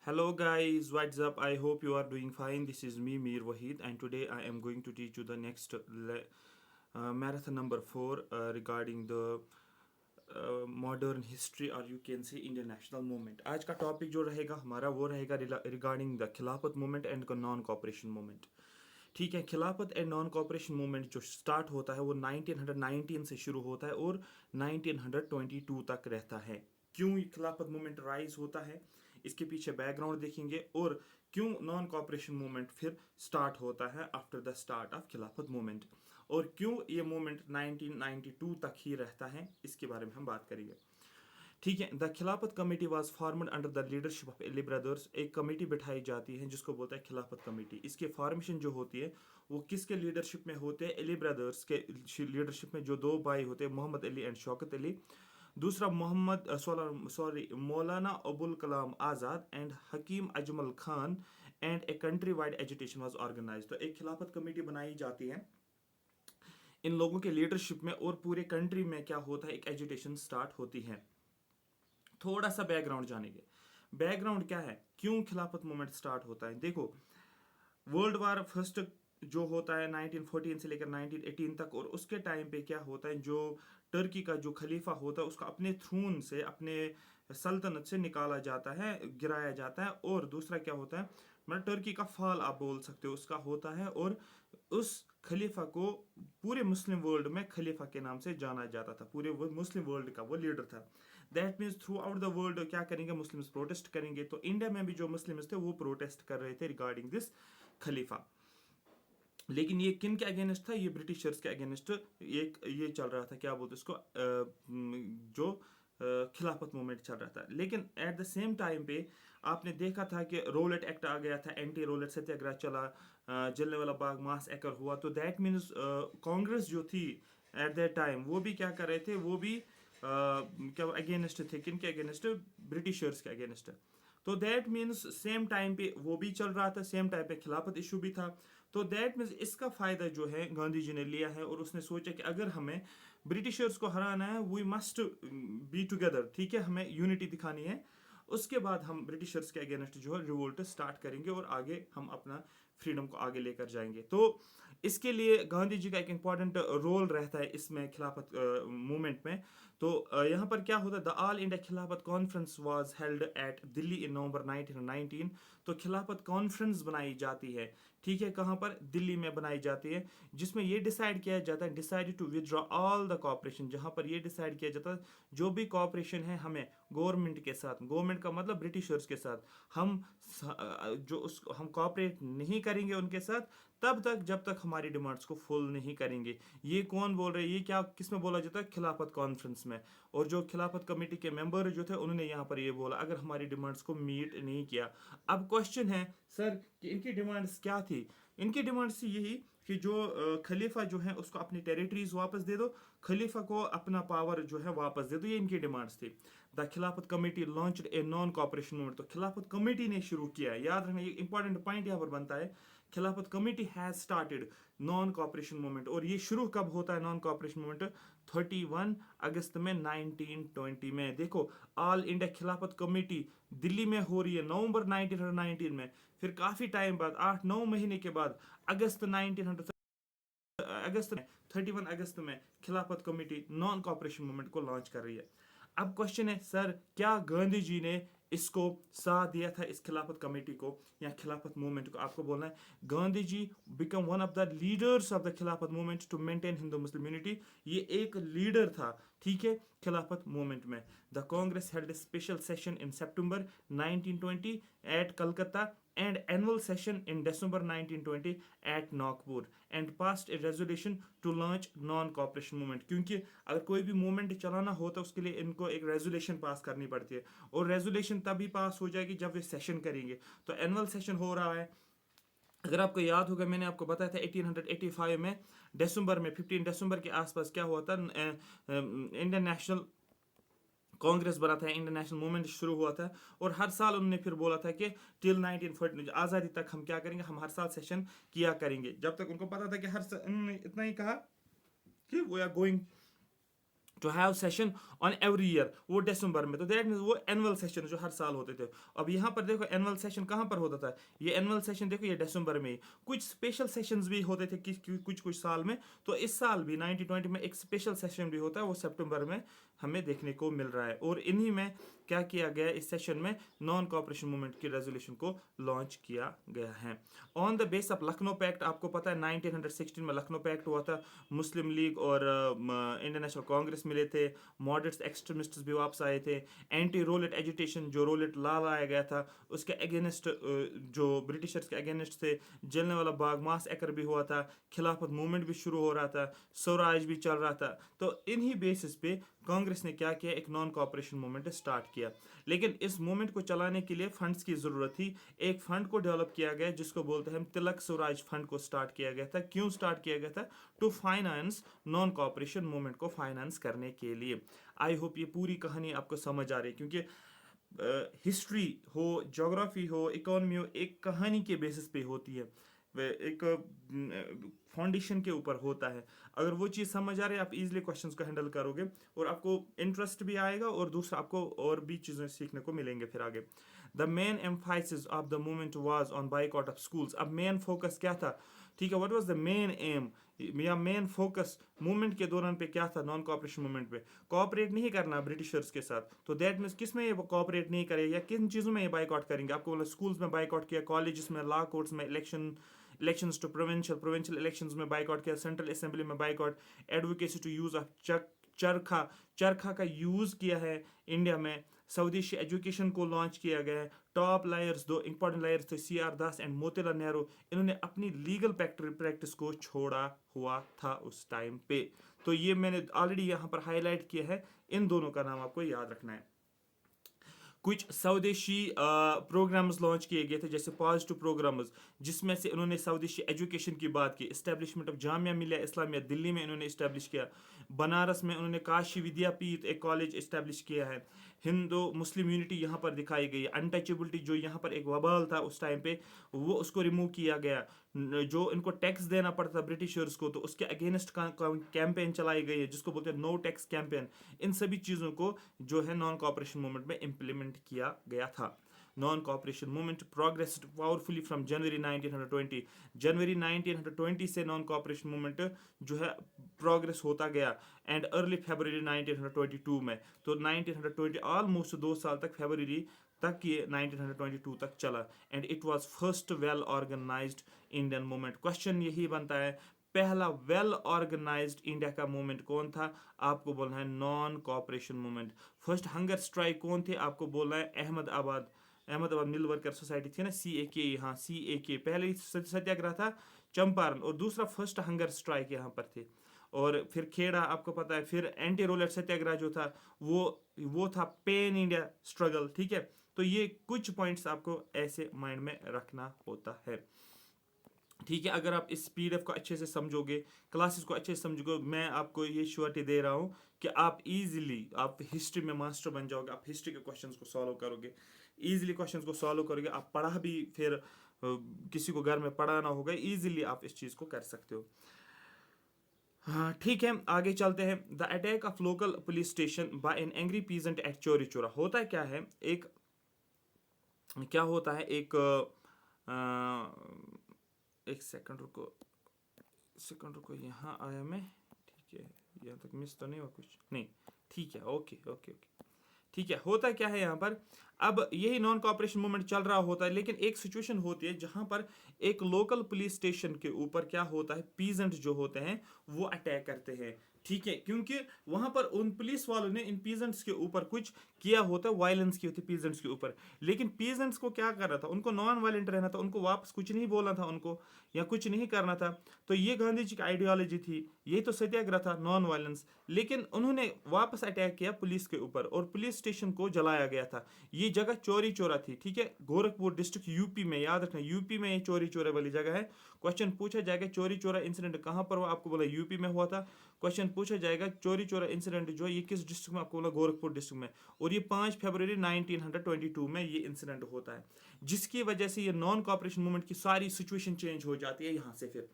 Hello guys, what's up? I hope you are doing fine. This is me Mir Wahid and today I am going to teach you the next marathon number 4 regarding the modern history or you can say Indian national movement. आज का topic जो रहेगा हमारा वो रहेगा regarding the Khilafat movement and non cooperation movement. ठीक है, खिलाफत एंड नॉन कॉपरेशन मूवमेंट जो स्टार्ट होता है वो 1919 से शुरू होता है और 1922 तक रहता है। क्यों ये खिलाफत मूवमेंट राइज होता है, इसके पीछे बैकग्राउंड देखेंगे और क्यों नॉन कॉपरेशन मूवमेंट फिर स्टार्ट होता है आफ्टर द स्टार्ट ऑफ खिलाफत मूवमेंट और क्यों ये मूवमेंट 1992 तक ही रहता है, इसके बारे में हम बात करेंगे। ठीक है, the Khilafat committee was formed under the leadership of Ali brothers. एक कमेटी बिठाई जाती है जिसको बोलता है खिलाफत कमेटी। इसके फॉर्मेशन जो होती है वो किसके लीडरशिप में होते हैं? एली ब्रदर्स के लीडरशिप में जो दो भाई होते हैं, मोहम्मद अली एंड शौकत अली। दूसरा Maulana Abul Kalam Azad and Hakim Ajmal Khan and a country wide agitation was organise. तो एक खिलाफत कमेटी बनाई जाती है इन लोगों के लीडरशिप में और पूरे कंट्री में क्या होता है, एक एजुटेशन स्टार्ट होती है। थोड़ा सा बैकग्राउंड जानेंगे। बैकग्राउंड क्या है, क्यों खिलाफत मूवमेंट स्टार्ट होता है? देखो, वर्ल्ड वार फर्स्ट जो होता है 1914 से लेकर 1918 तक और उसके टाइम पे क्या होता है, जो टर्की का जो खलीफा होता है उसका अपने थ्रून से, अपने सल्तनत से निकाला जाता है, गिराया जाता है। और दूसरा क्या होता है, मतलब टर्की का फॉल आप बोल सकते हो उसका होता है और उस खलीफा को पूरे मुस्लिम वर्ल्ड में खलीफा के नाम से जाना जाता था। पूरे मुस्लिम वर्ल्ड का वो लीडर था। That means through out the world क्या करेंगे, मुस्लिम्स प्रोटेस्ट करेंगे। तो इंडिया में भी जो मुस्लिम्स थे वो प्रोटेस्ट कर रहे थे रिगार्डिंग दिस खलीफा। लेकिन ये किन के अगेंस्ट था? ये ब्रिटिशर्स के अगेंस्ट ये चल रहा था, क्या बोलते उसको, जो खिलाफत मूवमेंट चल रहा था। लेकिन एट द सेम टाइम पे आपने देखा था कि रोलेट एक्ट आ गया था, एंटी रोलेट सत्याग्रह चला, जलियांवाला बाग मास एक्ट हुआ। तो दैट मीन्स कांग्रेस जो थी एट दैट टाइम वो भी क्या कर रहे थे, वो भी क्या अगेंस्ट थे, किन के अगेंस्ट? ब्रिटिशर्स के अगेंस्ट। तो दैट मीन्स सेम टाइम पे वो भी चल रहा था, सेम टाइम पे खिलाफत इशू भी था। तो दैट मीन्स इसका फ़ायदा जो है गांधी जी ने लिया है और उसने सोचा कि अगर हमें ब्रिटिशर्स को हराना है, वी मस्ट बी टुगेदर। ठीक है, हमें यूनिटी दिखानी है। उसके बाद हम ब्रिटिशर्स के अगेंस्ट जो है रिवोल्ट स्टार्ट करेंगे और आगे हम अपना फ्रीडम को आगे लेकर जाएंगे। तो इसके लिए गांधी जी का एक इम्पॉर्टेंट रोल रहता है इसमें, खिलाफत मूवमेंट में। तो यहाँ पर क्या होता है, the all India Khilafat conference was held at Delhi in November 1919। तो खिलाफत कॉन्फ्रेंस बनाई जाती है, ठीक है, कहाँ पर? दिल्ली में बनाई जाती है, जिसमें ये डिसाइड किया जाता है, decided to withdraw all the cooperation. जहाँ पर ये डिसाइड किया जाता है जो भी कॉपरेशन है हमें गवर्नमेंट के साथ, गवर्नमेंट का मतलब ब्रिटिशर्स के साथ, हम जो उस हम कॉपरेट नहीं करेंगे उनके साथ तब तक जब तक हमारी डिमांड्स को फुल नहीं करेंगे। ये कौन बोल रहे हैं, ये क्या किस में बोला जाता है? खिलाफत कॉन्फ्रेंस में। और जो खिलाफत कमेटी के मेंबर जो थे उन्होंने यहाँ पर ये बोला अगर हमारी डिमांड्स को मीट नहीं किया। अब क्वेश्चन है सर कि इनकी डिमांड्स क्या थी? इनकी डिमांड्स थी यही कि जो खलीफा जो है उसको अपनी टेरिटरीज वापस दे दो, खलीफा को अपना पावर जो है वापस दे दो, ये इनकी डिमांड्स थी। The Khilafat committee launched a non cooperation movement. तो खिलाफत कमेटी ने शुरू किया, याद रखना ये इंपॉर्टेंट पॉइंट यहाँ पर बनता है, खिलाफत committee has started non cooperation movement. और ये शुरू कब होता है नॉन कॉपरेशन मूवमेंट? 31 अगस्त में 1920 में। देखो, ऑल इंडिया खिलाफत कमेटी दिल्ली में हो रही है नवंबर 1919 में, फिर काफ़ी टाइम बाद 8-9 महीने के बाद अगस्त 1900 अगस्त में 31 अगस्त में खिलाफत कमेटी नॉन कॉपरेशन मूवमेंट को लॉन्च कर रही है। अब क्वेश्चन है सर क्या गांधी जी ने इसको साथ दिया था, इस खिलाफत कमेटी को या खिलाफत मूवमेंट को? आपको बोलना है Gandhi ji become one of the leaders of the Khilafat movement to maintain Hindu Muslim unity. ये एक लीडर था, ठीक है, खिलाफत मूवमेंट में। The Congress held a special session in September 1920 at Calcutta and annual session in December 1920 at Nagpur and passed a resolution to launch non-cooperation movement। क्योंकि अगर कोई भी मूवमेंट चलाना हो तो उसके लिए इनको एक रेजोल्यूशन पास करनी पड़ती है और रेजोल्यूशन तभी पास हो जाएगी जब वे सेशन करेंगे। तो एनुअल सेशन हो रहा है, अगर आपको याद होगा मैंने आपको बताया था 1885 में दिसंबर में 15 दिसंबर के आसपास क्या हुआ था, इंडियन नेशनल कांग्रेस बना था, इंटरनेशनल मूवमेंट शुरू हुआ था। और हर साल उन्होंने फिर बोला था कि टिल 1940 आज़ादी तक हम क्या करेंगे, हम हर साल सेशन किया करेंगे। जब तक उनको पता था कि उन्होंने इतना ही कहा कि we are going to have session on every year, वो दिसंबर में, तो दैट मीन्स वो एनुअल सेशन जो हर साल होते थे। अब यहाँ पर देखो एनुअल सेशन कहाँ पर होता था, ये एनुअल सेशन देखो ये दिसंबर में ही। कुछ स्पेशल सेशंस भी होते थे कुछ कुछ साल में, तो इस साल भी 1920 में एक स्पेशल सेशन भी होता है, वो सितंबर में हमें देखने को मिल रहा है। और इन्हीं में क्या किया गया, इस सेशन में नॉन कॉपरेशन मूवमेंट की रेजोल्यूशन को लॉन्च किया गया है on the base of Lucknow pact. आपको पता है 1916 में लखनऊ पैक्ट हुआ था, मुस्लिम लीग और इंडियन नेशनल कांग्रेस मिले थे, मॉडरेट्स एक्सट्रीमिस्ट भी वापस आए थे, एंटी रोलेट एजुटेशन जो रोलेट ला लाया गया था उसके अगेंस्ट जो ब्रिटिशर्स के अगेंस्ट थे, जलने वाला बाग मास एकर भी हुआ था, खिलाफत मूवमेंट भी शुरू हो रहा था, स्वराज भी चल रहा था। तो इन्हीं बेसिस पे कांग्रेस ने क्या किया, एक नॉन कॉपरेशन मूवमेंट स्टार्ट किया। लेकिन इस मूवमेंट को चलाने के लिए फंड्स की ज़रूरत थी। एक फंड को डेवलप किया गया जिसको बोलते हैं हम तिलक स्वराज फंड को स्टार्ट किया गया था। क्यों स्टार्ट किया गया था? To finance non cooperation movement को फाइनेंस करने के लिए। आई होप ये पूरी कहानी आपको समझ आ रही है, क्योंकि हिस्ट्री हो, ज्योग्राफी हो, इकोनॉमी हो, एक कहानी के बेसिस पे होती है, एक फाउंडेशन के ऊपर होता है। अगर वो चीज़ समझ आ रही है आप इजीली क्वेश्चंस को हैंडल करोगे और आपको इंटरेस्ट भी आएगा और दूसरा आपको और भी चीज़ें सीखने को मिलेंगे फिर आगे। The main Mphasis of the movement was on boycott of schools. अब मेन फोकस क्या था, ठीक है, what was the main M या मेन फोकस मूवमेंट के दौरान पे क्या था, नॉन कॉपरेशन मूवमेंट पे कोऑपरेट नहीं करना ब्रिटिशर्स के साथ। तो दैट मीन्स किस में ये कोऑपरेट नहीं करेगा या किन चीज़ों में ये बाइकआउट करेंगे? आपको बोला स्कूल्स में बाइकआउट किया, कॉलेजेस में, लॉ कोर्ट्स में, इलेक्शंस टू प्रोविंशियल इलेक्शंस में बाइकआउट किया, सेंट्रल असेंबली में boycott, advocacy to use of charkha का यूज़ किया है इंडिया में, स्वदेशी एजुकेशन को लॉन्च किया गया है। टॉप लायर्स, दो इंपॉर्टेंट लायर्स थे CR Das and Motilal Nehru, इन्होंने अपनी लीगल प्रैक्टिस को छोड़ा हुआ था उस टाइम पे। तो ये मैंने ऑलरेडी यहाँ पर हाईलाइट किया है, इन दोनों का नाम आपको याद रखना है। कुछ स्वदेशी प्रोग्राम्स लॉन्च किए गए थे जैसे पॉजिटिव प्रोग्राम्स, जिसमें से उन्होंने स्वदेशी एजुकेशन की बात की। इस्टेब्लिशमेंट ऑफ जामिया मिलिया इस्लामिया दिल्ली में इन्होंने इस्टेब्लिश किया। बनारस में उन्होंने काशी विद्यापीठ एक कॉलेज इस्टेब्लिश किया है। हिंदू मुस्लिम यूनिटी यहाँ पर दिखाई गई। अनटचेबिलिटी जो यहाँ पर एक वबाल था उस टाइम पे, वो उसको रिमूव किया गया। जो इनको टैक्स देना पड़ता था ब्रिटिशर्स को, तो उसके अगेंस्ट कैंपेन चलाई गई है जिसको बोलते हैं नो टैक्स कैंपेन। इन सभी चीज़ों को जो है नॉन कॉपरेशन मूवमेंट में इम्प्लीमेंट किया गया था। Non cooperation movement progressed powerfully from January 1920। जनवरी 1920 से नॉन कॉपरेशन मूवमेंट जो है प्रोग्रेस होता गया एंड अर्ली फरवरी 1922 में। तो 1920 ऑलमोस्ट 2 साल तक, फरवरी तक ये 1922 तक चला and it was first well organised Indian movement. Question यही बनता है, पहला वेल ऑर्गेनाइज्ड इंडिया का मूवमेंट कौन था? आपको बोलना है non cooperation movement. First hunger strike कौन थे? आपको बोलना है अहमदाबाद मिल वर्कर सोसाइटी थी ना, CAK। हाँ, CAK पहले सत्याग्रह था चंपारण, और दूसरा फर्स्ट हंगर स्ट्राइक यहाँ पर थे। और फिर खेड़ा आपको पता है, फिर एंटी रोलेट सत्याग्रह जो था वो था पेन इंडिया स्ट्रगल। ठीक है, तो ये कुछ पॉइंट्स आपको ऐसे माइंड में रखना होता है। ठीक है, अगर आप इस PDF को अच्छे से समझोगे, क्लासेस को अच्छे से समझोगे, मैं आपको ये श्योरिटी दे रहा हूँ कि आप इजीली आप हिस्ट्री में मास्टर बन जाओगे। आप हिस्ट्री के क्वेश्चंस को सॉल्व करोगे, इजीली क्वेश्चंस को सॉल्व करोगे। आप पढ़ा भी फिर किसी को घर में पढ़ाना होगा, इजीली आप इस चीज़ को कर सकते हो। हाँ ठीक है, आगे चलते हैं। The attack of local police station by an angry peasant at Chauri Chaura. होता क्या है, क्या होता है, एक सेकंड रुको, यहाँ आया मैं। ठीक है, यहाँ तक मिस तो नहीं हुआ कुछ? नहीं, ठीक है, ओके ओके ओके। ठीक है, होता क्या है यहाँ पर, अब यही नॉन कॉपरेशन मूवमेंट चल रहा होता है, लेकिन एक सिचुएशन होती है जहाँ पर एक लोकल पुलिस स्टेशन के ऊपर क्या होता है, पीजेंट जो होते हैं वो अटैक करते हैं। ठीक है, क्योंकि वहां पर उन पुलिस वालों ने इन पीजेंट्स के ऊपर कुछ किया होता है, वायलेंस की होती है पीजेंट्स के ऊपर। लेकिन पीजेंट्स को क्या करना था, उनको नॉन वायलेंट रहना था, उनको वापस कुछ नहीं बोलना था उनको, या कुछ नहीं करना था। तो ये गांधी जी की आइडियोलॉजी थी, यही तो सत्याग्रह था, नॉन वायलेंस। लेकिन उन्होंने वापस अटैक किया पुलिस के ऊपर और पुलिस स्टेशन को जलाया गया था। ये जगह चौरी चौरा थी। ठीक है, गोरखपुर डिस्ट्रिक्ट यूपी में, याद रखना यूपी में ये चौरी चौरा वाली जगह है। क्वेश्चन पूछा जाएगा चौरी चौरा इंसिडेंट कहाँ पर हुआ, आपको बोला यूपी में हुआ था। क्वेश्चन पूछा जाएगा चौरी चौरा इंसिडेंट जो है ये किस डिस्ट्रिक्ट में, आपको बोला गोरखपुर डिस्ट्रिक्ट में, और ये 5 फरवरी 1922 में ये इंसिडेंट होता है, जिसकी वजह से ये नॉन कॉपरेशन मूवमेंट की सारी सिचुएशन चेंज हो जाती है यहाँ से। फिर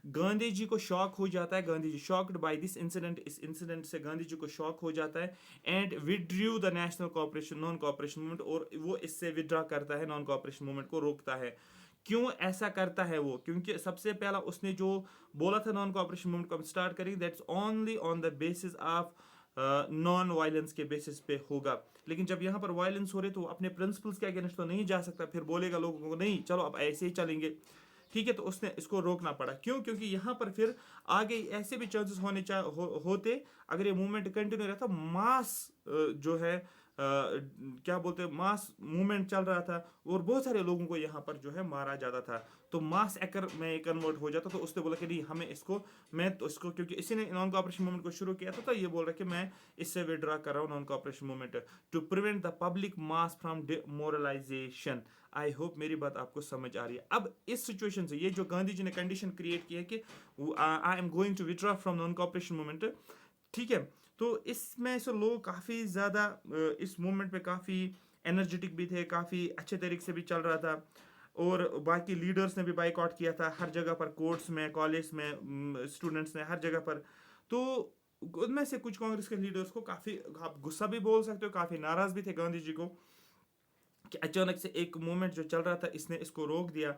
गांधी जी को शॉक हो जाता है, गांधी जी शॉक्ड बाय दिस इंसिडेंट, इस इंसिडेंट से गांधी जी को शॉक हो जाता है, and withdrew the national cooperation non cooperation movement, और वो इससे विड्रॉ करता है, नॉन कोऑपरेशन मूवमेंट को रोकता है। क्यों ऐसा करता है वो? क्योंकि सबसे पहला उसने जो बोला था नॉन कोऑपरेशन मूवमेंट को हम स्टार्ट करेंगे, that's only on the basis of non violence के बेसिस पे होगा। लेकिन जब यहाँ पर वायलेंस हो रहे तो वो अपने प्रिंसिपल्स के अगेंस्ट तो नहीं जा सकता, फिर बोलेगा लोगों को नहीं चलो अब ऐसे ही चलेंगे, ठीक है। तो उसने इसको रोकना पड़ा। क्यों? क्योंकि यहाँ पर फिर आगे ऐसे भी चांसेस होते अगर ये मूवमेंट कंटिन्यू रहता, मास जो है क्या बोलते हैं, मास मूवमेंट चल रहा था और बहुत सारे लोगों को यहाँ पर जो है मारा जाता था, तो मास एकर में कन्वर्ट हो जाता। तो उसने बोला कि नहीं हमें इसको, मैं तो इसको, क्योंकि इसी ने नॉन कोऑपरेशन मूवमेंट को शुरू किया था, तो ये बोल रहा है कि मैं इससे विड्रॉ कर रहा हूँ non cooperation movement to prevent the public mass from demoralisation. I hope मेरी बात आपको समझ आ रही है। अब इस सिचुएशन से ये जो गांधी जी ने कंडीशन क्रिएट की है कि I am going to withdraw from non cooperation movement, ठीक है, तो इसमें से लोग काफ़ी ज़्यादा इस मूवमेंट पे काफ़ी एनर्जेटिक भी थे, काफ़ी अच्छे तरीके से भी चल रहा था, और बाकी लीडर्स ने भी बाइकआउट किया था हर जगह पर, कोर्ट्स में, कॉलेज में, स्टूडेंट्स ने, हर जगह पर। तो उनमें से कुछ कांग्रेस के लीडर्स को काफ़ी, आप गुस्सा भी बोल सकते हो, काफ़ी नाराज़ भी थे गांधी जी को कि अचानक से एक मूवमेंट जो चल रहा था इसने इसको रोक दिया,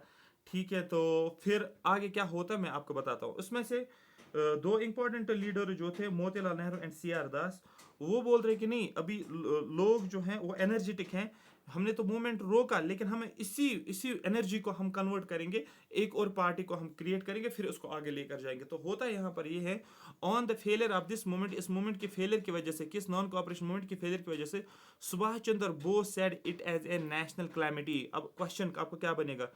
ठीक है। तो फिर आगे क्या होता मैं आपको बताता हूँ। उसमें से दो इंपॉर्टेंट लीडर जो थे, Motilal Nehru and C R Das, वो बोल रहे कि नहीं अभी लोग जो हैं वो एनर्जेटिक हैं, हमने तो मूवमेंट रोका लेकिन हमें इसी इसी एनर्जी को हम कन्वर्ट करेंगे, एक और पार्टी को हम क्रिएट करेंगे, फिर उसको आगे लेकर जाएंगे। तो होता यहाँ पर ये है, on the failure of this movement, इस मूवमेंट के फेलियर की वजह से, किस नॉन कोऑपरेशन मूवमेंट के फेलियर की वजह से, Subhash Chandra Bose said it as a national calamity. अब क्वेश्चन आपको क्या बनेगा,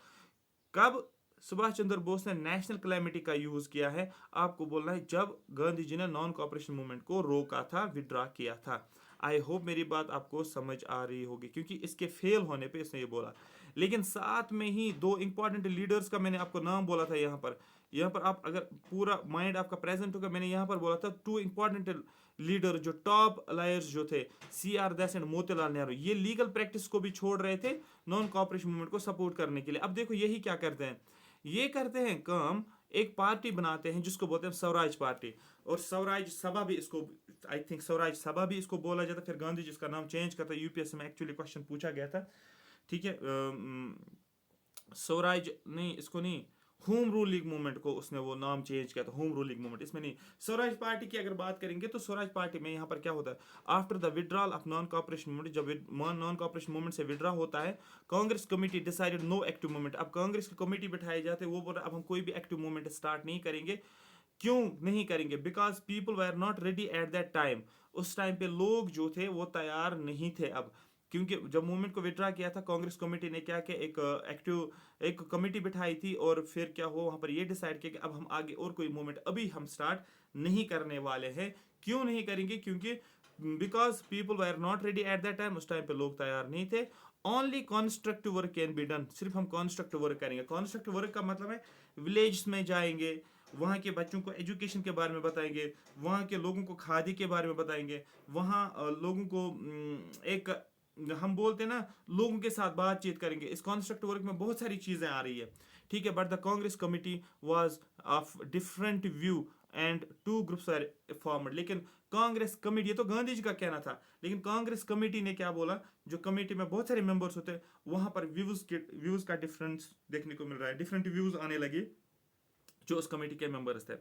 कब सुभाष चंद्र बोस ने नेशनल क्लैमिटी का यूज किया है? आपको बोलना है जब गांधी जी ने नॉन कोऑपरेशन मूवमेंट को रोका था, विड्रॉ किया था। आई होप मेरी बात आपको समझ आ रही होगी, क्योंकि इसके फेल होने पे इसने ये बोला। लेकिन साथ में ही दो इंपॉर्टेंट लीडर्स का मैंने आपको नाम बोला था यहाँ पर आप अगर पूरा माइंड आपका प्रेजेंट होगा, मैंने यहाँ पर बोला था टू इंपॉर्टेंट लीडर जो टॉप लायर्स जो थे, C R Das and Motilal Nehru, ये लीगल प्रैक्टिस को भी छोड़ रहे थे नॉन कोऑपरेशन मूवमेंट को सपोर्ट करने के लिए। अब देखो यही क्या करते हैं, ये करते हैं काम, एक पार्टी बनाते हैं जिसको बोलते हैं स्वराज पार्टी, और स्वराज सभा भी इसको, आई थिंक स्वराज सभा भी इसको बोला जाता। फिर गांधी जी इसका नाम चेंज करता, यूपीएससी में एक्चुअली क्वेश्चन पूछा गया था, ठीक है। स्वराज नहीं, इसको नहीं, होम रूलिंग मूवमेंट को उसने वो नाम चेंज किया था, होम रूलिंग मूवमेंट, इसमें नहीं। स्वराज पार्टी की अगर बात करेंगे तो स्वराज पार्टी में यहाँ पर क्या होता है, after the withdrawal of non cooperation movement, जब नॉन कोऑपरेशन मूवमेंट से विड्रॉ होता है, Congress committee decided no active movement. अब कांग्रेस की कमेटी बिठाई जाती है, वो बोल रहा है अब हम कोई भी एक्टिव मूवमेंट स्टार्ट नहीं करेंगे। क्यों नहीं करेंगे? Because people were not ready at that time. उस टाइम पे लोग जो थे वो तैयार नहीं थे। अब क्योंकि जब मूवमेंट को विड्रा किया था, कांग्रेस कमेटी ने क्या किया, एक कमेटी बिठाई थी, और फिर क्या हुआ वहां पर ये डिसाइड किया कि अब हम आगे और कोई मूवमेंट अभी हम स्टार्ट नहीं करने वाले हैं। क्यों नहीं करेंगे? क्योंकि because people were not ready at that time, उस टाइम पे लोग तैयार नहीं थे। Only constructive work can be done, सिर्फ हम कॉन्स्ट्रक्टिव वर्क करेंगे। कॉन्स्ट्रक्टिव वर्क का मतलब है विलेज में जाएंगे, वहाँ के बच्चों को एजुकेशन के बारे में बताएंगे, वहाँ के लोगों को खादी के बारे में बताएंगे, वहाँ लोगों को एक हम बोलते हैं ना, लोगों के साथ बातचीत करेंगे। इस कॉन्स्ट्रक्टिव वर्क में बहुत सारी चीज़ें आ रही है, ठीक है। But the Congress committee was of different view and two groups are formed. लेकिन कांग्रेस कमेटी, ये तो गांधी जी का कहना था, लेकिन कांग्रेस कमेटी ने क्या बोला, जो कमेटी में बहुत सारे मेंबर्स होते हैं, वहां पर व्यूज का डिफरेंस देखने को मिल रहा है, डिफरेंट व्यूज आने लगे जो उस कमेटी के मेंबर्स थे।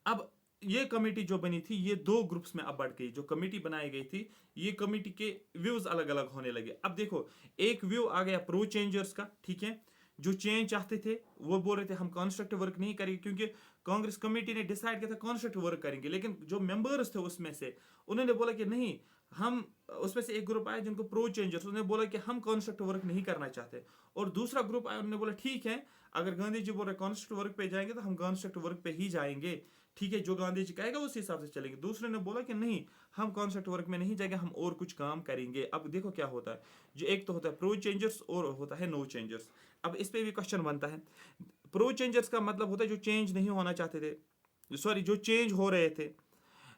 अब ये कमेटी जो बनी थी, ये दो ग्रुप्स में अब बढ़ गई। जो कमेटी बनाई गई थी, ये कमेटी के व्यूज अलग अलग होने लगे। अब देखो, एक व्यू आ गया प्रो चेंजर्स का, ठीक है, जो चेंज चाहते थे, वो बोल रहे थे हम कॉन्स्ट्रक्टिव वर्क नहीं करेंगे, क्योंकि कांग्रेस कमेटी ने डिसाइड किया था कॉन्स्ट्रक्टिव वर्क करेंगे। लेकिन जो मेंबर्स थे उसमें से, उन्होंने बोला कि नहीं, हम, उसमें से एक ग्रुप आया जिनको प्रो चेंजर्स, उन्होंने बोला कि हम कॉन्स्ट्रक्टिव वर्क नहीं करना चाहते। और दूसरा ग्रुप आया, उन्होंने बोला ठीक है, अगर गांधी जी बोल रहे कॉन्स्ट्रक्टिव वर्क पे जाएंगे तो हम कॉन्स्ट्रक्टिव वर्क पे ही जाएंगे, ठीक है, जो गांधी जी कहेगा उस हिसाब से चलेंगे। दूसरे ने बोला कि नहीं, हम कॉन्स्ट्रक्टिव वर्क में नहीं जाएंगे, हम और कुछ काम करेंगे। अब देखो क्या होता है, जो एक तो होता है प्रो चेंजर्स और होता है नो चेंजर्स। अब इस पे भी क्वेश्चन बनता है। प्रो चेंजर्स का मतलब होता है जो चेंज नहीं होना चाहते थे, सॉरी, जो चेंज हो रहे थे,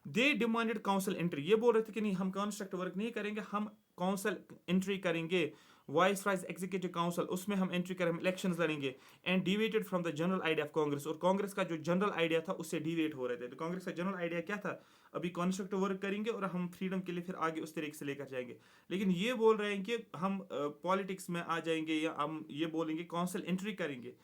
दे डिमांडेड काउंसिल एंट्री। ये बोल रहे थे कि नहीं, हम कॉन्स्ट्रक्टिव वर्क नहीं करेंगे, हम काउंसिल एंट्री करेंगे, वाइस राइज एग्जीक्यूटिव काउंसिल, उसमें हम एंट्री करें, हम इलेक्शंस लड़ेंगे। And deviated from the general idea of Congress, और कांग्रेस का जो जनरल आइडिया था उससे डिवेट हो रहे थे। तो कांग्रेस का जनरल आइडिया क्या था, अभी कॉन्स्ट्रक्टिव वर्क करेंगे और हम फ्रीडम के लिए फिर आगे उस तरीके से लेकर जाएंगे। लेकिन ये बोल रहे हैं कि हम पॉलिटिक्स में आ जाएंगे, या हम ये बोलेंगे काउंसिल एंट्री करेंगे।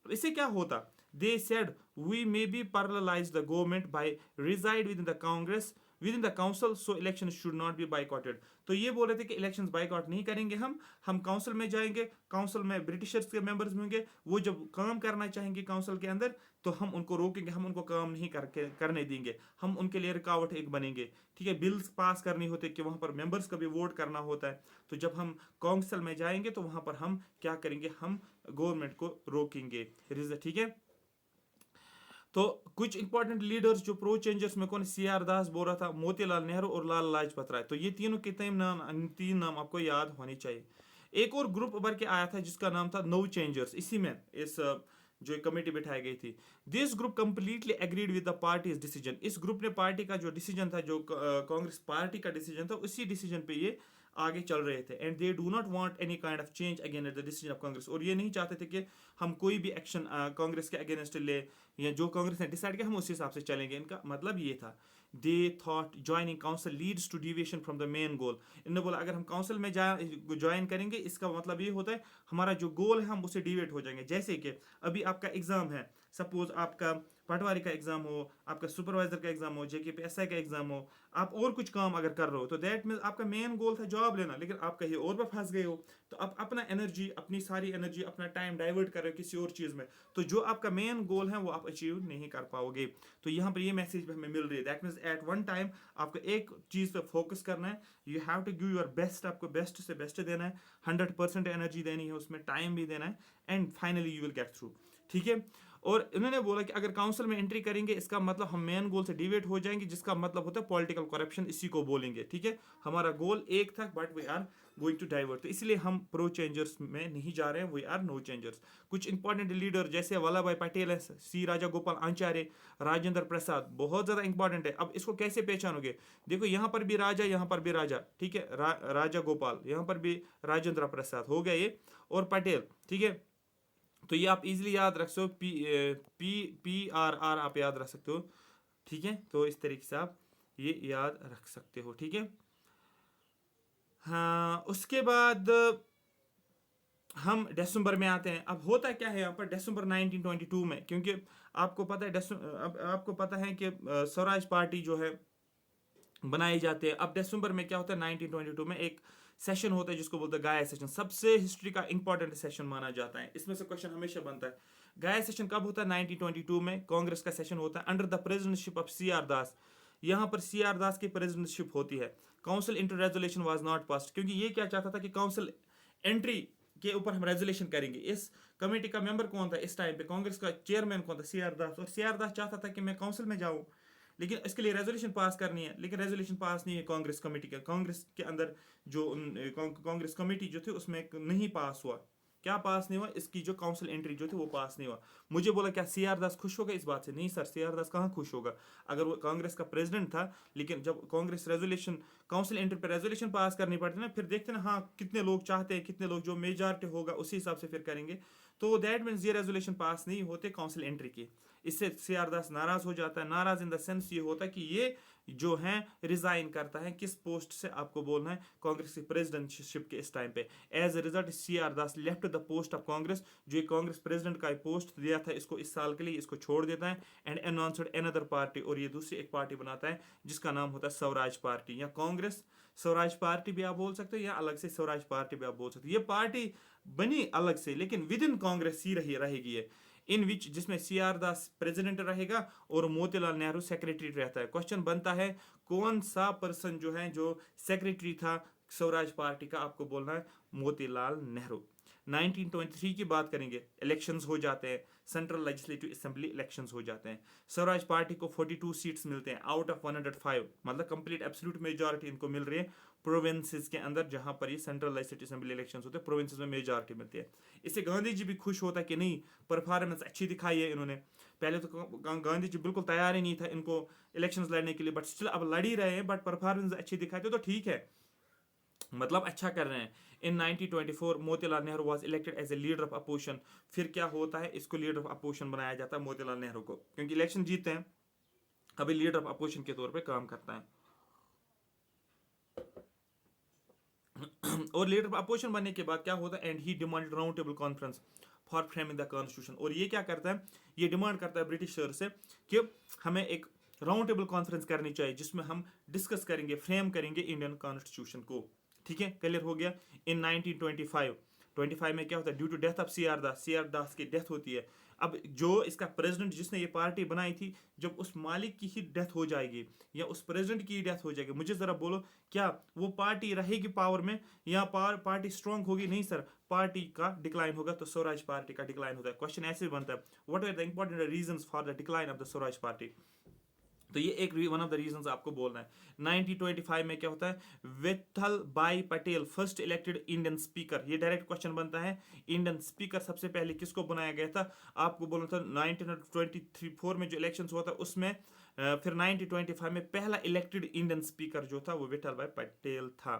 इससे क्या होता, they said we may be paralyse the government by resided within the Congress within the council, so election should not be boycotted. तो ये बोल रहे थे कि इलेक्शंस बाइकआउट नहीं करेंगे, हम काउंसिल में जाएंगे, काउंसिल में ब्रिटिशर्स के मेंबर्स होंगे, वो जब काम करना चाहेंगे काउंसिल के अंदर तो हम उनको रोकेंगे, हम उनको काम नहीं करने देंगे, हम उनके लिए रुकावट एक बनेंगे। ठीक है, बिल्स पास करनी होते कि वहां पर मेंबर्स का भी वोट करना होता है, तो जब हम काउंसिल में जाएंगे तो वहां पर हम क्या करेंगे, हम गवर्नमेंट को रोकेंगे। ठीक है, तो कुछ इंपॉर्टेंट लीडर्स जो प्रो चेंजर्स में कौन, सी आर दास बोल रहा था, मोतीलाल नेहरू और लाला लाजपत राय। तो ये तीनों के तीन नाम आपको याद होने चाहिए। एक और ग्रुप उभर के आया था जिसका नाम था नो चेंजर्स, इसी में इस जो कमेटी बिठाई गई थी। This group completely agreed with the parties decision, इस ग्रुप ने पार्टी का जो डिसीजन था, जो कांग्रेस पार्टी का डिसीजन था, उसी डिसीजन पे ये आगे चल रहे थे। And they do not want any kind of change against the decision of Congress, और ये नहीं चाहते थे कि हम कोई भी एक्शन कांग्रेस के अगेंस्ट ले, या जो कांग्रेस ने डिसाइड किया हम उस हिसाब से चलेंगे। इनका मतलब ये था, they thought joining council leads to deviation from the main goal. इन्होंने बोला अगर हम काउंसिल में ज्वाइन करेंगे, इसका मतलब ये होता है हमारा जो गोल है हम उससे डिवेट हो जाएंगे। जैसे कि अभी आपका एग्जाम है, सपोज आपका पटवारी का एग्जाम हो, आपका सुपरवाइजर का एग्जाम हो, जेकेपीएसआई का एग्जाम हो, आप और कुछ काम अगर कर रहे हो, तो दैट मीन आपका मेन गोल था जॉब लेना, लेकिन आप कहीं और पर फंस गए हो, तो आप अपना एनर्जी, अपनी सारी एनर्जी, अपना टाइम डाइवर्ट कर रहे हो किसी और चीज में, तो जो आपका मेन गोल है वो आप अचीव नहीं कर पाओगे। तो यहाँ पर ये मैसेज हमें मिल रही है, that means at one time आपको एक चीज पे फोकस करना है, you have to give your best, आपको बेस्ट से बेस्ट देना है, 100% एनर्जी देनी है, उसमें टाइम भी देना है, and finally you will get through. ठीक है, और इन्होंने बोला कि अगर काउंसिल में एंट्री करेंगे इसका मतलब हम मेन गोल से डिवेट हो जाएंगे, जिसका मतलब होता है पॉलिटिकल करप्शन, इसी को बोलेंगे। ठीक है, हमारा गोल एक था but we are going to divert, तो इसलिए हम प्रो चेंजर्स में नहीं जा रहे हैं, वी आर नो चेंजर्स। कुछ इंपॉर्टेंट लीडर जैसे वल्लभ भाई पटेल है, सी राजा गोपाल आचार्य, राजेंद्र प्रसाद, बहुत ज्यादा इंपॉर्टेंट है। अब इसको कैसे पहचानोगे, देखो यहाँ पर भी राजा, यहाँ पर भी राजा, ठीक है, राजा गोपाल, यहाँ पर भी राजेंद्र प्रसाद, हो गया ये, और पटेल। ठीक है, तो ये आप इजीली याद रख सकते हो, पी आर आप याद रख सकते हो। ठीक है, तो इस तरीके से आप ये याद रख सकते हो। ठीक है, हाँ, उसके बाद हम दिसंबर में आते हैं। अब होता क्या है यहाँ पर दिसंबर 1922 में, क्योंकि आपको पता है अब आपको पता है कि स्वराज पार्टी जो है बनाई जाती है। अब दिसंबर में क्या होता है, 1922 में एक सेशन होता है जिसको बोलते हैं गाया सेशन, सबसे हिस्ट्री का इंपॉर्टेंट सेशन माना जाता है। इसमें से क्वेश्चन हमेशा बनता है, गाया सेशन कब होता है, 1922 में कांग्रेस का सेशन होता है under the presidentship of C R Das. यहाँ पर सी आर दास की प्रेसिडेंटशिप होती है। Council entry resolution was not passed, क्योंकि ये क्या चाहता था कि काउंसिल एंट्री के ऊपर हम रेजोल्यूशन करेंगे। इस कमेटी का मेंबर कौन था इस टाइम पे, कांग्रेस का चेयरमैन कौन था, सी आर दास, और सी आर दास चाहता था कि मैं काउंसिल में जाऊं, लेकिन इसके लिए रेजोल्यूशन पास करनी है, लेकिन रेजोल्यूशन पास नहीं है कांग्रेस कमेटी का, कांग्रेस के अंदर जो कांग्रेस कमेटी जो थी उसमें नहीं पास हुआ। क्या पास नहीं हुआ, इसकी जो काउंसिल एंट्री जो थी वो पास नहीं हुआ। मुझे बोला क्या सी आर दास खुश होगा इस बात से, नहीं सर, सी आर दास कहाँ खुश होगा, अगर वो कांग्रेस का प्रेसिडेंट था, लेकिन जब कांग्रेस रेजोल्यूशन काउंसिल एंट्री पर रेजोल्यूशन पास करनी पड़ती है ना, फिर देखते ना हाँ कितने लोग चाहते हैं, कितने लोग, जो मेजॉरिटी होगा उसी हिसाब से फिर करेंगे। तो दैट मीन्स ये रेजोल्यूशन पास नहीं होते काउंसिल एंट्री की, इससे सी आर दास नाराज हो जाता है। नाराज इन द सेंस ये होता है कि ये जो है रिजाइन करता है किस पोस्ट से, आपको बोलना है कांग्रेस की प्रेसिडेंटशिप के इस टाइम पे। As a result C R Das left the post of Congress, जो कांग्रेस प्रेसिडेंट का पोस्ट दिया था इसको इस साल के लिए, इसको छोड़ देता है, एंड अनाउंसड अनदर पार्टी, और ये दूसरी एक पार्टी बनाता है जिसका नाम होता है स्वराज पार्टी, या कांग्रेस स्वराज पार्टी भी आप बोल सकते हो, या अलग से स्वराज पार्टी भी आप बोल सकते हो। ये पार्टी बनी अलग से लेकिन विद इन कांग्रेस ही रहेगी ये, इन विच, जिसमें सी आर दास प्रेसिडेंट रहेगा और मोतीलाल नेहरू सेक्रेटरी रहता है। क्वेश्चन बनता है कौन सा पर्सन जो है जो सेक्रेटरी था स्वराज पार्टी का, आपको बोलना है मोतीलाल नेहरू। 1923 की बात करेंगे, इलेक्शंस हो जाते हैं, सेंट्रल लेजिस्लेटिव असेंबली इलेक्शंस हो जाते हैं। स्वराज पार्टी को 42 सीट्स मिलते हैं आउट ऑफ 105, मतलब कंप्लीट एब्सोल्यूट मेजॉरिटी इनको मिल रही है प्रोविंसेस के अंदर, जहां पर ये सेंट्रल लेजिस्लेटिव असेंबली इलेक्शंस होते हैं, प्रोविंसेस में मेजॉरिटी मिलती है। इससे गांधी जी भी खुश होता है कि नहीं, परफॉर्मेंस अच्छी दिखाई है इन्होंने। पहले तो गांधी जी बिल्कुल तैयार ही नहीं था इनको इलेक्शंस लड़ने के लिए, बट स्टिल अब लड़ ही रहे हैं, बट परफॉर्मेंस अच्छी दिखाई तो ठीक है, मतलब अच्छा कर रहे हैं। In 1924 Motilal Nehru was elected as a leader of opposition. फिर क्या होता है, इसको लीडर ऑफ अपोजिशन बनाया जाता है मोतीलाल नेहरू को, क्योंकि इलेक्शन जीतते हैं, अभी लीडर ऑफ अपोजिशन के तौर पे काम करता है। और लीडर ऑफ अपोजिशन बनने के बाद क्या होता है, and he demanded round table conference for framing the constitution. और ये क्या करता है, ये डिमांड करता है ब्रिटिशर से कि हमें एक राउंड टेबल कॉन्फ्रेंस करनी चाहिए जिसमें हम डिस्कस करेंगे, फ्रेम करेंगे इंडियन कॉन्स्टिट्यूशन को। ठीक है, क्लियर हो गया। इन 1925 में क्या होता है, due to death of C R Das की डेथ होती है। अब जो इसका प्रेसिडेंट जिसने ये पार्टी बनाई थी, जब उस मालिक की ही डेथ हो जाएगी या उस प्रेसिडेंट की डेथ हो जाएगी, मुझे जरा बोलो क्या वो पार्टी रहेगी पावर में या पार्टी स्ट्रांग होगी? नहीं सर, पार्टी का डिक्लाइन होगा। तो स्वराज पार्टी का डिक्लाइन होता है। क्वेश्चन ऐसे भी बनता है, what are the important reasons for the decline of the Swaraj party? तो ये एक वन ऑफ द रीजंस आपको बोलना है। 1925 में क्या होता है, विठल भाई Patel first elected Indian speaker. ये डायरेक्ट क्वेश्चन बनता है, इंडियन स्पीकर सबसे पहले किसको बनाया गया था? आपको बोलना था 1924 में जो इलेक्शन हुआ था उसमें, फिर 1925 में पहला इलेक्टेड इंडियन स्पीकर जो था वो विठल भाई पटेल था।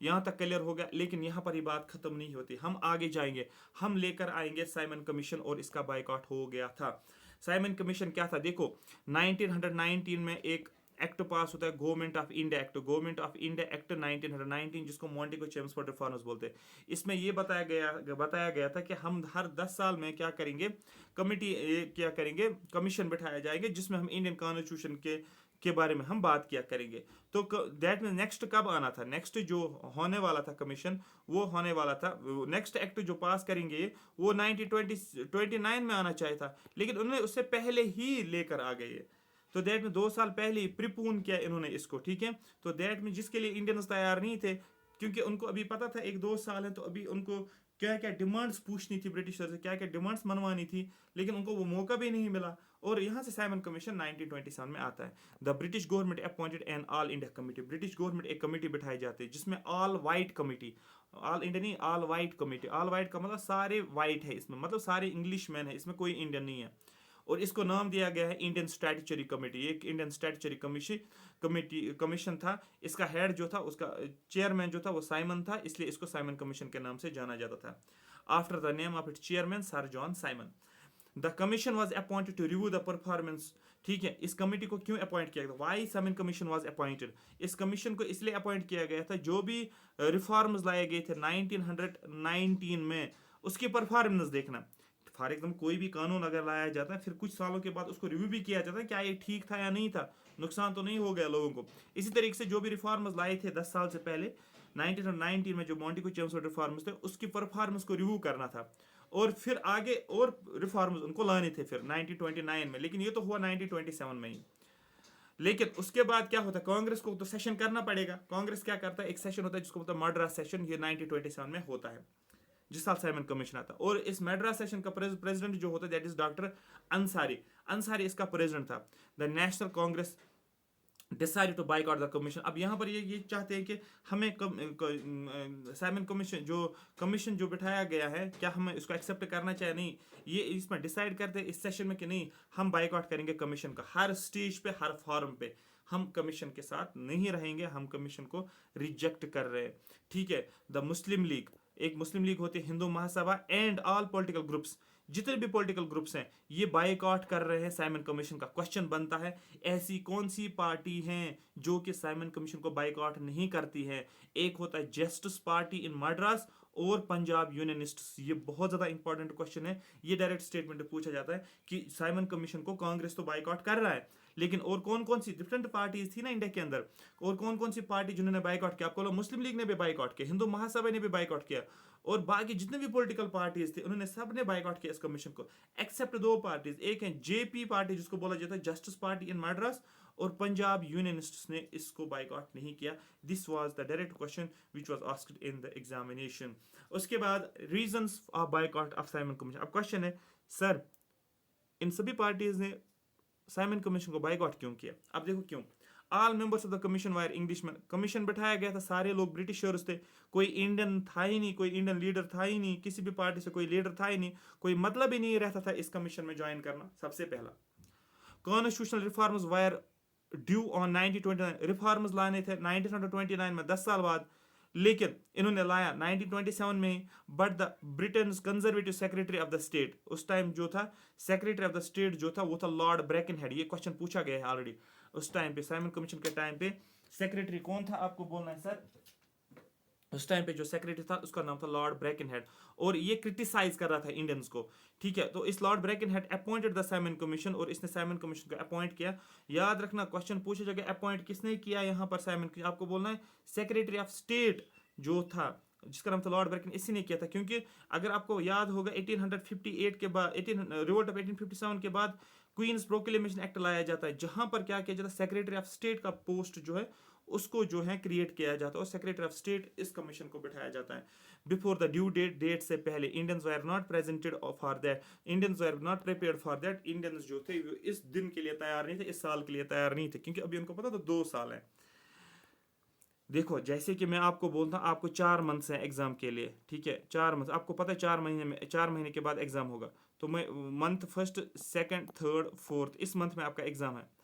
यहां तक क्लियर हो गया, लेकिन यहां पर ये बात खत्म नहीं होती, हम आगे जाएंगे, हम लेकर आएंगे साइमन कमीशन और इसका बायकॉट हो गया था। साइमन कमीशन क्या था, देखो 1919 में एक एक्ट पास होता है, government of India act, government of India act 1919, जिसको मॉन्टेगो चेम्सफोर्ड रिफॉर्म्स बोलते हैं। इसमें यह बताया गया था कि हम हर 10 साल में क्या करेंगे, क्या करेंगे, कमीशन बैठाया जाएंगे जिसमें हम इंडियन कॉन्स्टिट्यूशन के बारे में हम बात किया करेंगे। तो दैट में नेक्स्ट कब आना था, नेक्स्ट जो होने वाला था कमीशन, वो होने वाला था, नेक्स्ट एक्ट जो पास करेंगे वो 1929 में आना चाहिए था, लेकिन उन्होंने उससे पहले ही लेकर आ गए। तो दैट में 2 साल पहले ही प्रीपोन किया इन्होंने इसको। ठीक है, तो दैट में जिसके लिए इंडियंस तैयार नहीं थे, क्योंकि उनको अभी पता था 1-2 साल है, तो अभी उनको क्या क्या डिमांड्स पूछनी थी ब्रिटिशर से, क्या क्या डिमांड्स मनवानी थी, लेकिन उनको वो मौका भी नहीं मिला। और यहाँ से साइमन कमीशन 1927 में आता है। The British government appointed an all India committee. British government एक कमेटी बिठाई जाती है जिसमें all white committee, all India नहीं, all white committee. All white का मतलब सारे वाइट है इसमें, मतलब सारे इंग्लिश मैन है, इसमें कोई इंडियन नहीं है। और इसको नाम दिया गया है इंडियन स्टैट्यूटरी कमेटी। एक इंडियन स्टैट्यूटरी कमीशन था। इसका हेड जो था, उसका चेयरमैन जो था वो साइमन था, इसलिए इसको साइमन कमीशन के नाम से जाना जाता था, after the name of its chairman sir John Simon. The commission was appointed to review the performance. ठीक है, इस कमेटी को क्यों अपॉइंट किया गया, why Simon commission was appointed? इस कमीशन को इसलिए अपॉइंट किया गया था, जो भी रिफॉर्म्स लाए गए थे 1919 में, उसकी परफॉर्मेंस देखना। फॉर एग्जाम्पल कोई भी कानून अगर लाया जाता है, फिर कुछ सालों के बाद उसको रिव्यू भी किया जाता है, क्या ये ठीक था या नहीं था, नुकसान तो नहीं हो गया लोगों को। इसी तरीके से जो भी रिफॉर्म्स लाए थे 10 साल से पहले 1919 में, जो मॉन्टेगो चेम्सफोर्ड रिफॉर्म्स थे, उसकी परफॉर्मेंस को रिव्यू करना था और फिर आगे और रिफॉर्म्स उनको लाने थे फिर 1929 में, लेकिन ये तो हुआ 1927 में ही। लेकिन उसके बाद क्या होता है, कांग्रेस को तो सेशन करना पड़ेगा। कांग्रेस क्या करता है, एक सेशन होता है जिसको बोलता है मद्रास सेशन, ये 1927 में होता है, जिस साल साइमन कमीशन आता। और इस मद्रास सेशन का प्रेसिडेंट जो होता है दैट इज डॉक्टर अंसारी इसका प्रेसिडेंट था। The National Congress decided to boycott the commission. अब यहाँ पर ये चाहते हैं कि हमें साइमन कमीशन जो बिठाया गया है, क्या हमें इसको एक्सेप्ट करना चाहिए नहीं, ये इसमें डिसाइड करते हैं इस सेशन में कि नहीं, हम बाइकआउट करेंगे कमीशन का। हर स्टेज पे, हर फॉरम पे हम कमीशन के साथ नहीं रहेंगे, हम कमीशन को रिजेक्ट कर रहे हैं। ठीक है, द मुस्लिम लीग, एक मुस्लिम लीग होती है, Hindu Mahasabha, and all political groups, जितने भी पॉलिटिकल ग्रुप्स हैं ये बायकॉट कर रहे हैं साइमन कमीशन का। क्वेश्चन बनता है, ऐसी कौन सी पार्टी हैं जो कि साइमन कमीशन को बायकॉट नहीं करती है? एक होता है जस्टिस पार्टी इन मद्रास और पंजाब यूनियनिस्ट्स। ये बहुत ज्यादा इंपॉर्टेंट क्वेश्चन है, ये डायरेक्ट स्टेटमेंट में पूछा जाता है कि साइमन कमीशन को कांग्रेस तो बायकॉट कर रहा है, लेकिन और कौन कौन सी डिफरेंट पार्टीज थी ना इंडिया के अंदर, और कौन कौन सी पार्टी जिन्होंने बायकॉट किया? आपको मुस्लिम लीग ने भी बायकॉट किया, हिंदू महासभा ने भी बायकॉट किया, और बाकी जितने भी पॉलिटिकल पार्टीज थे उन्होंने सब ने बायकॉट किया इस कमीशन को, एक्सेप्ट 2 पार्टीज। एक है जेपी पार्टी जिसको बोला जाता है जस्टिस पार्टी इन मद्रास, और पंजाब यूनियनिस्ट्स ने इसको बायकॉट नहीं किया। This was the direct question which was asked in the examination. उसके बाद reasons of boycott of Simon commission. अब क्वेश्चन है, सर इन सभी पार्टीज ने साइमन कमीशन को बायकॉट क्यों किया? अब देखो क्यों। All members of the commission wire Englishman. Commission बैठाया गया था, सारे लोग ब्रिटिशर्स थे, कोई इंडियन था ही नहीं, कोई इंडियन लीडर था ही नहीं, किसी भी पार्टी से कोई लीडर था ही नहीं, कोई मतलब ही नहीं रहता था इस कमीशन में ज्वाइन करना। सबसे पहला, constitutional reforms wire due on 1929। Reforms लाने थे 1929 में, 10 साल बाद, लेकिन इन्होंने लाया 1927 में, but the Britain conservative secretary of the state, उस टाइम जो था सेक्रेटरी ऑफ द स्टेट जो था वो था लॉर्ड ब्रैकनहेड। ये क्वेश्चन पूछा गया है ऑलरेडी। उस टाइम पे साइमन कमीशन के टाइम पे सेक्रेटरी कौन था, आपको बोलना है सर। उस टाइम पे जो सेक्रेटरी था उसका नाम था लॉर्ड ब्रैकनहेड, और ये क्रिटिसाइज कर रहा था इंडियंस को। ठीक है, तो इस Lord Birkenhead appointed the Simon Commission, और इसने साइमन कमीशन को अपॉइंट किया। याद रखना क्वेश्चन पूछे जाएगा अपॉइंट किसने किया यहाँ पर साइमन, आपको बोलना है सेक्रेटरी ऑफ स्टेट जो था जिसका नाम था लॉर्ड ब्रैकन, इसी ने किया था। क्योंकि अगर आपको याद होगा 1858 के बाद, 18 रिवोल्ट ऑफ 1857 के बाद क्वींस प्रोक्लेमेशन एक्ट लाया जाता है, जहां पर क्या किया जाता है, सेक्रेटरी ऑफ स्टेट का पोस्ट जो है उसको जो है क्रिएट किया जाता है, और सेक्रेटरी ऑफ स्टेट इस कमीशन को बिठाया जाता है। बिफोर द ड्यू डेट से पहले Indians were not presented for that, Indians were not prepared for that. Indians जो थे इस दिन के लिए तैयार नहीं थे, इस साल के लिए तैयार नहीं थे, क्योंकि अभी उनको पता था 2 साल है। देखो जैसे कि मैं आपको बोलता हूँ, आपको 4 मंथ्स हैं एग्जाम के लिए। ठीक है, 4 मंथ, आपको पता है 4 महीने में, 4 महीने के बाद एग्जाम होगा। तो मैं month first, second, third, fourth, इस मंथ में आपका एग्जाम है।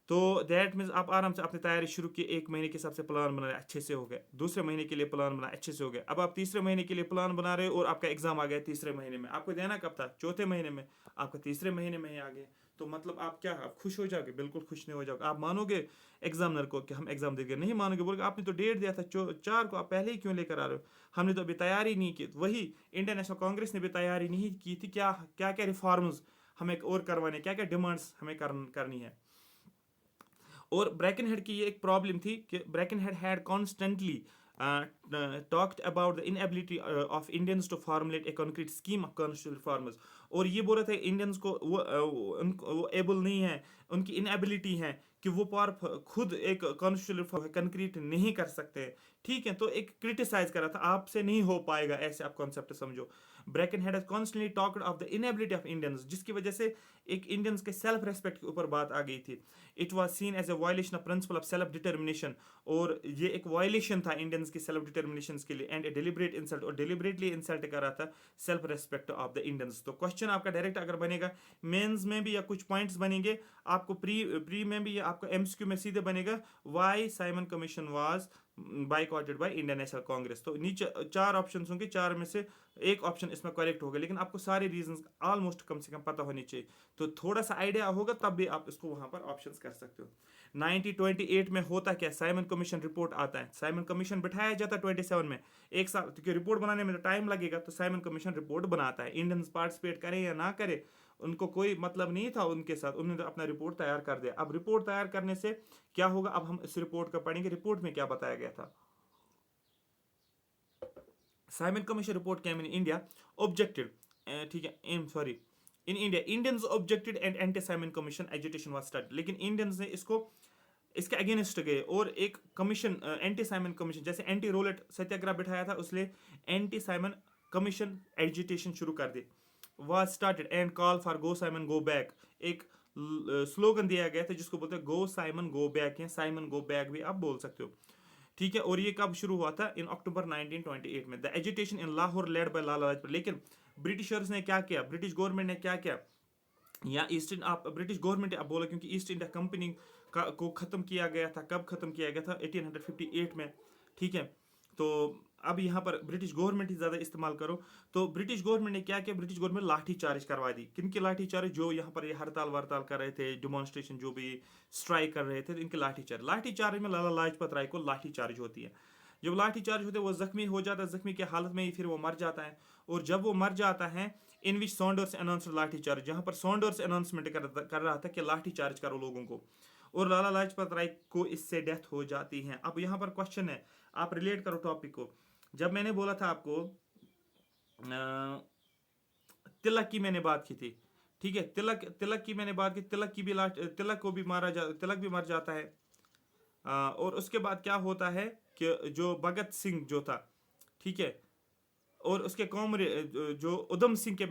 तो दैट मीन्स आप आराम से अपनी तैयारी शुरू की, 1 महीने के हिसाब से प्लान बना रहे, अच्छे से हो गए। दूसरे महीने के लिए प्लान बना, अच्छे से हो गए। अब आप तीसरे महीने के लिए प्लान बना रहे हो और आपका एग्जाम आ गया तीसरे महीने में। आपको देना कब था, चौथे महीने में, आपका तीसरे महीने में ही आ गया। तो मतलब आप क्या, आप खुश हो जाओगे? बिल्कुल खुश नहीं हो जाओगे। आप मानोगे एग्जामिनर को कि हम एग्जाम देंगे? नहीं मानोगे, बोलोगे आपने तो डेट दिया था 4 को, आप पहले ही क्यों लेकर आ रहे हो? हमने तो अभी तैयारी नहीं की। वही इंडियन नेशनल कांग्रेस ने भी तैयारी नहीं की थी। क्या क्या क्या रिफॉर्म्स हमें और करवाने, क्या क्या डिमांड्स हमें करनी है। और ब्रैकनहेड की ये एक प्रॉब्लम थी कि Birkenhead had constantly talked about the inability of Indians to formulate a concrete scheme of constitutional reforms। और ये बोल रहे थे इंडियंस को वो एबल नहीं है, उनकी इनएबिलिटी है कि वो पार खुद एक कॉन्स्टिट्यूशनल कंक्रीट नहीं कर सकते। ठीक है, तो एक क्रिटिसाइज कर रहा था, आपसे नहीं हो पाएगा, ऐसे आप कॉन्सेप्ट समझो। Bracon had constantly talked of the inability of Indians, जिसकी वजह से एक इंडियंस के सेल्फ रेस्पेक्ट के ऊपर बात आ गई थी। It was seen as a violation of principle of self determination, और ये एक वायलेशन था इंडियंस की सेल्फ डिटर्मिनेशन के लिए, एंड ए डिलिबरेट इंसल्ट, और डिलिबरेटली इंसल्ट कर रहा था self respect of the Indians. तो क्वेश्चन आपका डायरेक्ट अगर बनेगा मेंस में भी, या कुछ पॉइंट्स बनेंगे आपको प्री में भी, या आपको एमसीक्यू में सीधे बनेगा, why Simon commission was boycotted by Indian National Congress. तो नीचे 4 ऑप्शन होंगे, 4 में से एक ऑप्शन इसमें करेक्ट होगा, लेकिन आपको सारे रीजंस ऑलमोस्ट कम से कम पता होनी चाहिए। तो थोड़ा सा आइडिया होगा तब भी आप इसको वहां पर ऑप्शंस कर सकते हो। 1928 में होता क्या, साइमन कमीशन रिपोर्ट आता है। साइमन कमीशन बिठाया जाता है 27 में, एक साल, क्योंकि रिपोर्ट बनाने में तो टाइम लगेगा, तो साइमन कमीशन रिपोर्ट बनाता है। इंडियंस पार्टिसिपेट करें या ना करें उनको कोई मतलब नहीं था उनके साथ, उन्होंने अपना रिपोर्ट तैयार कर दिया। अब रिपोर्ट तैयार करने से क्या होगा, अब हम इस रिपोर्ट का पढ़ेंगे, रिपोर्ट में क्या बताया गया था। Simon Commission report came in India, objected, ठीक है, in India Indians objected and anti Simon Commission agitation was started. लेकिन इंडियंस ने इसको, इसके अगेंस्ट गए, और एक कमीशन, एंटी साइमन कमीशन, जैसे एंटी रोलेट सत्याग्रह बिठाया था उसलिए एंटी साइमन कमीशन एजुटेशन शुरू कर दी, was started, and call for go Simon go back. एक स्लोगन दिया गया था जिसको बोलते हैं गो साइमन गो बैक, या साइमन गो बैक भी आप बोल सकते हो। ठीक है, और ये कब शुरू हुआ था, इन अक्टूबर 1928 में। The agitation in Lahore led by Lala Lajpat. लेकिन ब्रिटिशर्स ने क्या किया, ब्रिटिश गवर्नमेंट ने क्या किया, या ईस्ट, आप ब्रिटिश गवर्नमेंट आप बोला, क्योंकि ईस्ट इंडिया कंपनी को खत्म किया गया था। कब खत्म किया गया था, 1858 में। ठीक है, तो अब यहाँ पर ब्रिटिश गवर्नमेंट ही ज़्यादा इस्तेमाल करो। तो ब्रिटिश गवर्नमेंट ने क्या किया, ब्रिटिश गवर्नमेंट लाठी चार्ज करवा दी। किन की लाठी चार्ज, जो यहाँ पर ये हड़ताल वड़ताल कर रहे थे, डिमॉन्स्ट्रेशन जो भी स्ट्राइक कर रहे थे, तो इनके लाठी चार्ज में लाला लाजपत राय को लाठी चार्ज होती है। जब लाठी चार्ज होते हैं वो जख्मी हो जाता है, जख्मी की हालत में ही फिर वो मर जाता है। और जब वो मर जाता है, इन विच सॉन्डर्स अनाउंस लाठी चार्ज, जहाँ पर सॉन्डर्स अनाउंसमेंट कर रहा था कि लाठी चार्ज करो लोगों को, और लाला लाजपत राय को इससे डेथ हो जाती है। अब यहाँ पर क्वेश्चन है, आप रिलेट करो टॉपिक को। जब मैंने बोला था आपको तिलक की मैंने बात की थी, ठीक है, तिलक की मैंने बात की, तिलक को भी तिलक भी मर जाता है। और उसके बाद क्या होता है कि जो भगत सिंह जो था, ठीक है, और उसके जो उधम सिंह के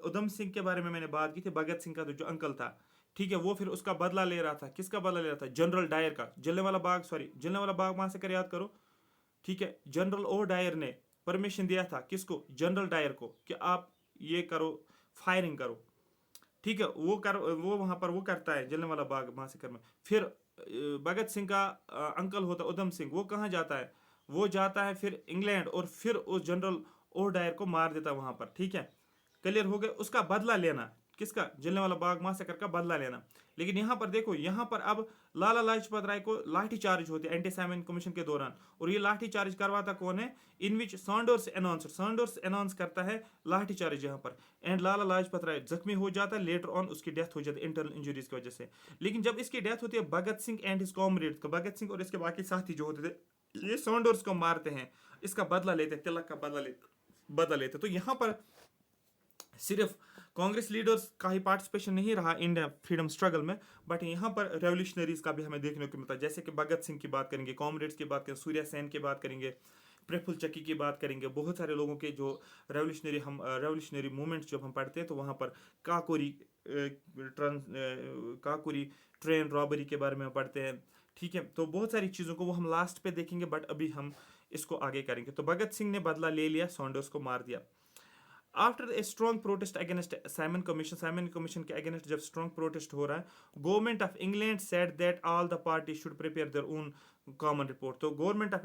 उधम सिंह के बारे में मैंने बात की थी, भगत सिंह का जो अंकल था, ठीक है, वो फिर उसका बदला ले रहा था। किसका बदला ले रहा था, जनरल डायर का। जलियांवाला बाग मासकर याद करो। ठीक है, जनरल ओ डायर ने परमिशन दिया था किसको, जनरल डायर को, कि आप ये करो, फायरिंग करो। ठीक है, वो वहां पर वो करता है जलियांवाला बाग मासकर में। फिर भगत सिंह का अंकल होता उधम सिंह, वो कहाँ जाता है, वो जाता है फिर इंग्लैंड और फिर उस जनरल ओडायर को मार देता वहां पर, ठीक है। क्लियर हो गया, उसका बदला लेना, किसका, जलियांवाला बाग मासकर का बदला लेना। लेकिन यहाँ पर देखो, यहाँ पर अब लाला लाजपत राय को लाठी चार्ज होती है एंटी साइमन कमीशन के दौरान, और ये लाठी चार्ज करवाता कौन है, इन विच सॉन्डर्स अनाउंस करता है लाठी चार्ज यहाँ पर। एंड लाला लाजपत राय जख्मी हो जाता है, लेटर ऑन उसकी डेथ हो जाती है इंटरनल इंजरीज की वजह से। लेकिन जब इसकी डेथ होती है, Bhagat Singh and his comrades, Bhagat Singh और इसके बाकी साथी जो होते थे, ये सॉन्डर्स को मारते हैं, इसका बदला लेते, तिलक का बदला लेते। तो यहाँ पर सिर्फ कांग्रेस लीडर्स का ही पार्टिसिपेशन नहीं रहा इंडिया फ्रीडम स्ट्रगल में, बट यहाँ पर रेवोल्यूशनरीज का भी हमें देखने को मिलता है। जैसे कि भगत सिंह की बात करेंगे, कॉमरेड्स की बात करेंगे, सूर्या सेन की बात करेंगे, प्रफुल्ल चक्की की बात करेंगे, बहुत सारे लोगों के जो रेवोल्यूशनरी मूवमेंट्स जब हम पढ़ते हैं तो वहाँ पर काकोरी काकोरी ट्रेन रॉबरी के बारे में पढ़ते हैं, ठीक है। तो बहुत सारी चीज़ों को वो हम लास्ट पे देखेंगे, बट अभी हम इसको आगे करेंगे। तो भगत सिंह ने बदला ले लिया, सॉन्डर्स को मार दिया। After a strong protest against Simon commission के अगेंस्ट जब स्ट्रॉन्ग प्रोटेस्ट हो रहा है, government of England said that all the party should prepare their own common report. तो गवर्नमेंट ऑफ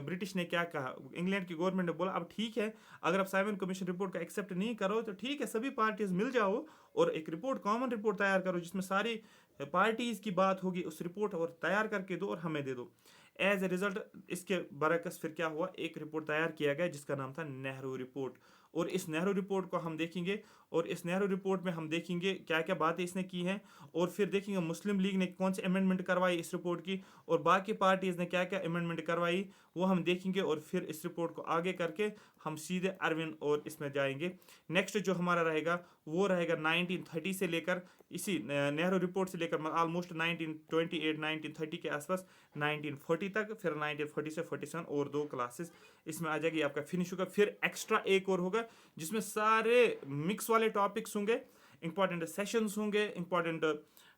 ब्रिटिश ने क्या कहा, इंग्लैंड की गवर्नमेंट ने बोला अब ठीक है, अगर आप साइमन कमीशन रिपोर्ट का एक्सेप्ट नहीं करो तो ठीक है, सभी पार्टीज मिल जाओ और एक रिपोर्ट, कॉमन रिपोर्ट तैयार करो जिसमें सारी पार्टीज की बात होगी, उस रिपोर्ट और तैयार करके दो और हमें दे दो। एज ए रिजल्ट इसके बरकस फिर क्या हुआ, एक रिपोर्ट तैयार किया गया जिसका नाम था नेहरू रिपोर्ट। और इस नेहरू रिपोर्ट को हम देखेंगे, और इस नेहरू रिपोर्ट में हम देखेंगे क्या क्या बातें इसने की हैं, और फिर देखेंगे मुस्लिम लीग ने कौन सी अमेंडमेंट करवाई इस रिपोर्ट की, और बाकी पार्टीज ने क्या क्या अमेंडमेंट करवाई वो हम देखेंगे। और फिर इस रिपोर्ट को आगे करके हम सीधे अरविंद और इसमें जाएंगे। नेक्स्ट जो हमारा रहेगा वो रहेगा 1930 से लेकर, इसी नेहरू रिपोर्ट से लेकर ऑलमोस्ट 1928 1930 के आसपास 1940 तक, फिर 1940 से 47 और 2 क्लासेस इसमें आ जाएगी, आपका फिनिश होगा। फिर एक्स्ट्रा एक और होगा जिसमें सारे मिक्स वाले टॉपिक्स होंगे, इंपॉर्टेंट सेशंस होंगे, इंपॉर्टेंट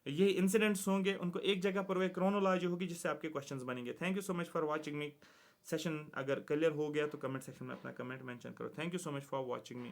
ये इंसिडेंट्स होंगे, उनको एक जगह पर वो क्रोनोलॉजी होगी जिससे आपके क्वेश्चंस बनेंगे। Thank you so much for watching me. Session अगर क्लियर हो गया तो कमेंट सेक्शन में अपना कमेंट मेंशन करो। Thank you so much for watching me.